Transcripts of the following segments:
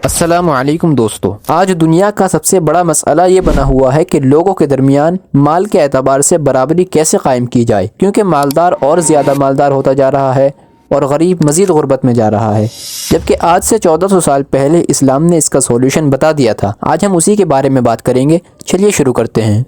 السلام علیکم دوستو، آج دنیا کا سب سے بڑا مسئلہ یہ بنا ہوا ہے کہ لوگوں کے درمیان مال کے اعتبار سے برابری کیسے قائم کی جائے، کیونکہ مالدار اور زیادہ مالدار ہوتا جا رہا ہے اور غریب مزید غربت میں جا رہا ہے، جبکہ آج سے 1400 سال پہلے اسلام نے اس کا سولوشن بتا دیا تھا۔ آج ہم اسی کے بارے میں بات کریں گے۔ چلیے شروع کرتے ہیں۔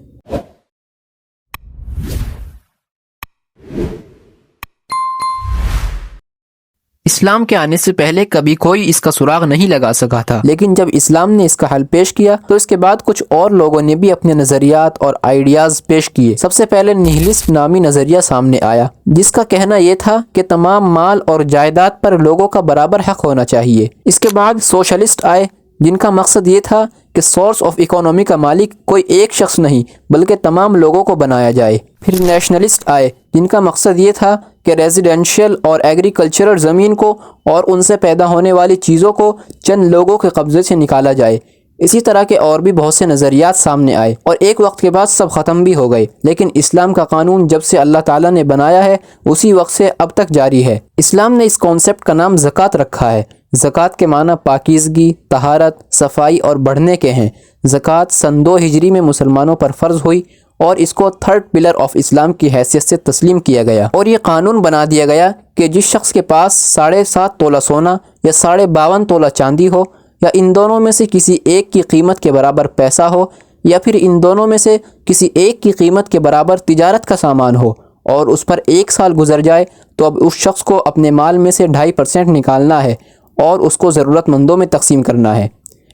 اسلام کے آنے سے پہلے کبھی کوئی اس کا سراغ نہیں لگا سکا تھا، لیکن جب اسلام نے اس کا حل پیش کیا تو اس کے بعد کچھ اور لوگوں نے بھی اپنے نظریات اور آئیڈیاز پیش کیے۔ سب سے پہلے نہلسٹ نامی نظریہ سامنے آیا، جس کا کہنا یہ تھا کہ تمام مال اور جائیداد پر لوگوں کا برابر حق ہونا چاہیے۔ اس کے بعد سوشلسٹ آئے، جن کا مقصد یہ تھا کہ سورس آف اکانومی کا مالک کوئی ایک شخص نہیں بلکہ تمام لوگوں کو بنایا جائے۔ پھر نیشنلسٹ آئے، جن کا مقصد یہ تھا کہ ریزیڈینشیل اور ایگریکلچرل زمین کو اور ان سے پیدا ہونے والی چیزوں کو چند لوگوں کے قبضے سے نکالا جائے۔ اسی طرح کے اور بھی بہت سے نظریات سامنے آئے اور ایک وقت کے بعد سب ختم بھی ہو گئے، لیکن اسلام کا قانون جب سے اللہ تعالیٰ نے بنایا ہے اسی وقت سے اب تک جاری ہے۔ اسلام نے اس کانسیپٹ کا نام زکوٰۃ رکھا ہے۔ زکوٰۃ کے معنی پاکیزگی، طہارت، صفائی اور بڑھنے کے ہیں۔ زکوٰۃ سن 2 ہجری میں مسلمانوں پر فرض ہوئی اور اس کو 3rd پلر آف اسلام کی حیثیت سے تسلیم کیا گیا، اور یہ قانون بنا دیا گیا کہ جس شخص کے پاس 7.5 تولہ سونا یا 52.5 تولہ چاندی ہو، یا ان دونوں میں سے کسی ایک کی قیمت کے برابر پیسہ ہو، یا پھر ان دونوں میں سے کسی ایک کی قیمت کے برابر تجارت کا سامان ہو، اور اس پر 1 سال گزر جائے تو اب اس شخص کو اپنے مال میں سے 2.5% نکالنا ہے اور اس کو ضرورت مندوں میں تقسیم کرنا ہے۔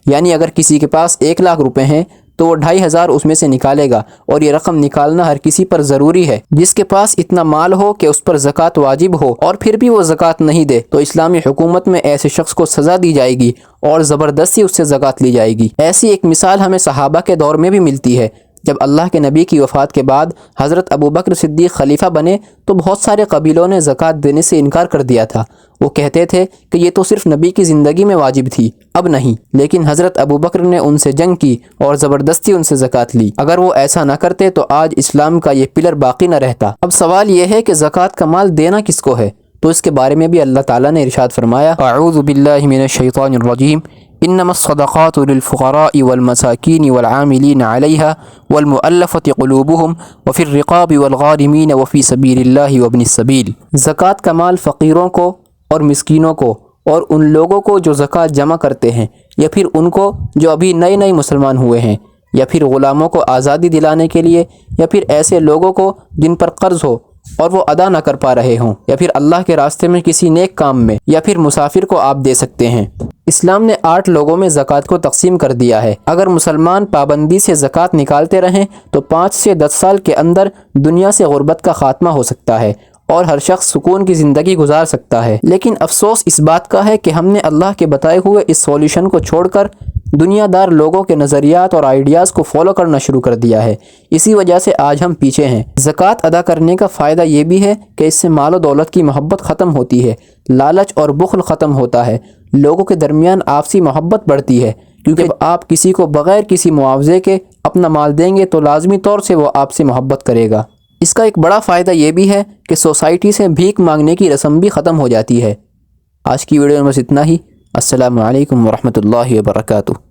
یعنی اگر کسی کے پاس 1 لاکھ روپے ہیں تو وہ 2,500 اس میں سے نکالے گا، اور یہ رقم نکالنا ہر کسی پر ضروری ہے جس کے پاس اتنا مال ہو کہ اس پر زکوٰۃ واجب ہو، اور پھر بھی وہ زکوٰۃ نہیں دے تو اسلامی حکومت میں ایسے شخص کو سزا دی جائے گی اور زبردستی اس سے زکوٰۃ لی جائے گی۔ ایسی ایک مثال ہمیں صحابہ کے دور میں بھی ملتی ہے۔ جب اللہ کے نبی کی وفات کے بعد حضرت ابوبکر صدیق خلیفہ بنے تو بہت سارے قبیلوں نے زکوٰۃ دینے سے انکار کر دیا تھا۔ وہ کہتے تھے کہ یہ تو صرف نبی کی زندگی میں واجب تھی، اب نہیں، لیکن حضرت ابوبکر نے ان سے جنگ کی اور زبردستی ان سے زکوٰۃ لی۔ اگر وہ ایسا نہ کرتے تو آج اسلام کا یہ پلر باقی نہ رہتا۔ اب سوال یہ ہے کہ زکوٰۃ کا مال دینا کس کو ہے؟ تو اس کے بارے میں بھی اللہ تعالیٰ نے ارشاد فرمایا، اعوذ باللہ من الشیطان الرجیم، انما الصدقات للفقراء والمساکین والعاملین علیہا والمؤلفۃ قلوبہم وفی الرقاب والغارمین وفی سبیل اللہ وابن السبیل۔ زکوٰۃ کا مال فقیروں کو اور مسکینوں کو اور ان لوگوں کو جو زکوٰۃ جمع کرتے ہیں، یا پھر ان کو جو ابھی نئے مسلمان ہوئے ہیں، یا پھر غلاموں کو آزادی دلانے کے لیے، یا پھر ایسے لوگوں کو جن پر قرض ہو اور وہ ادا نہ کر پا رہے ہوں، یا پھر اللہ کے راستے میں کسی نیک کام میں، یا پھر مسافر کو آپ دے سکتے ہیں۔ اسلام نے 8 لوگوں میں زکوٰۃ کو تقسیم کر دیا ہے۔ اگر مسلمان پابندی سے زکوٰۃ نکالتے رہیں تو 5 سے 10 سال کے اندر دنیا سے غربت کا خاتمہ ہو سکتا ہے اور ہر شخص سکون کی زندگی گزار سکتا ہے۔ لیکن افسوس اس بات کا ہے کہ ہم نے اللہ کے بتائے ہوئے اس سولوشن کو چھوڑ کر دنیا دار لوگوں کے نظریات اور آئیڈیاز کو فالو کرنا شروع کر دیا ہے۔ اسی وجہ سے آج ہم پیچھے ہیں۔ زکوٰۃ ادا کرنے کا فائدہ یہ بھی ہے کہ اس سے مال و دولت کی محبت ختم ہوتی ہے، لالچ اور بخل ختم ہوتا ہے، لوگوں کے درمیان آپسی محبت بڑھتی ہے، کیونکہ جب آپ کسی کو بغیر کسی معاوضے کے اپنا مال دیں گے تو لازمی طور سے وہ آپ سے محبت کرے گا۔ اس کا ایک بڑا فائدہ یہ بھی ہے کہ سوسائٹی سے بھیک مانگنے کی رسم بھی ختم ہو جاتی ہے۔ آج کی ویڈیو میں بس اتنا ہی۔ السلام علیکم ورحمۃ اللہ وبرکاتہ۔